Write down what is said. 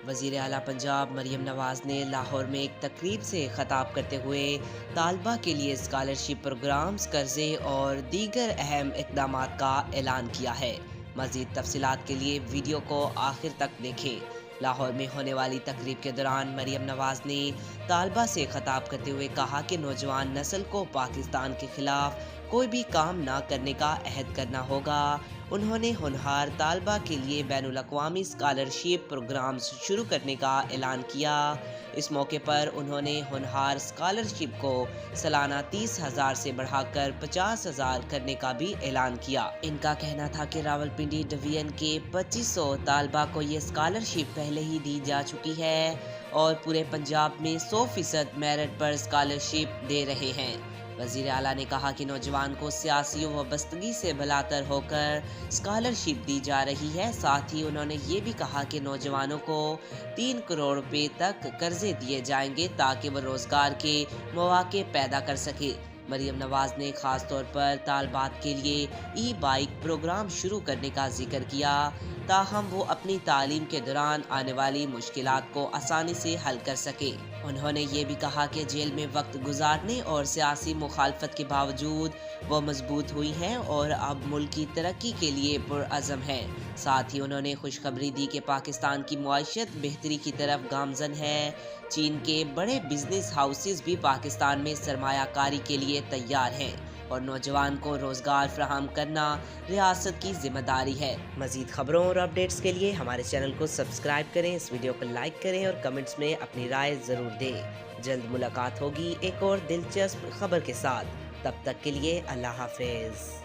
وزیر اعلیٰ پنجاب مریم نواز نے لاہور میں ایک تقریب سے خطاب کرتے ہوئے طالبہ کے لیے اسکالرشپ پروگرامز، قرضے اور دیگر اہم اقدامات کا اعلان کیا ہے۔ مزید تفصیلات کے لیے ویڈیو کو آخر تک دیکھیں۔ لاہور میں ہونے والی تقریب کے دوران مریم نواز نے طالبہ سے خطاب کرتے ہوئے کہا کہ نوجوان نسل کو پاکستان کے خلاف کوئی بھی کام نہ کرنے کا عہد کرنا ہوگا۔ انہوں نے ہونہار طالبہ کے لیے بین الاقوامی اسکالرشپ پروگرامز شروع کرنے کا اعلان کیا۔ اس موقع پر انہوں نے ہونہار اسکالرشپ کو سالانہ 30,000 سے بڑھا کر 50,000 کرنے کا بھی اعلان کیا۔ ان کا کہنا تھا کہ راولپنڈی ڈویژن کے 2500 طالبہ کو یہ اسکالرشپ پہلے ہی دی جا چکی ہے اور پورے پنجاب میں 100% میرٹ پر اسکالرشپ دے رہے ہیں۔ وزیر اعلیٰ نے کہا کہ نوجوان کو سیاسی وابستگی سے بھلاتر ہو کر اسکالرشپ دی جا رہی ہے۔ ساتھ ہی انہوں نے یہ بھی کہا کہ نوجوانوں کو 3 کروڑ روپے تک قرضے دیے جائیں گے تاکہ وہ روزگار کے مواقع پیدا کر سکے۔ مریم نواز نے خاص طور پر طالبات کے لیے ای بائک پروگرام شروع کرنے کا ذکر کیا تاہم وہ اپنی تعلیم کے دوران آنے والی مشکلات کو آسانی سے حل کر سکے۔ انہوں نے یہ بھی کہا کہ جیل میں وقت گزارنے اور سیاسی مخالفت کے باوجود وہ مضبوط ہوئی ہیں اور اب ملک کی ترقی کے لیے پرعزم ہیں۔ ساتھ ہی انہوں نے خوشخبری دی کہ پاکستان کی معیشت بہتری کی طرف گامزن ہے۔ چین کے بڑے بزنس ہاؤسز بھی پاکستان میں سرمایہ کاری کے لیے تیار ہیں اور نوجوان کو روزگار فراہم کرنا ریاست کی ذمہ داری ہے۔ مزید خبروں اور اپڈیٹس کے لیے ہمارے چینل کو سبسکرائب کریں، اس ویڈیو کو لائک کریں اور کمنٹس میں اپنی رائے ضرور دیں۔ جلد ملاقات ہوگی ایک اور دلچسپ خبر کے ساتھ، تب تک کے لیے اللہ حافظ۔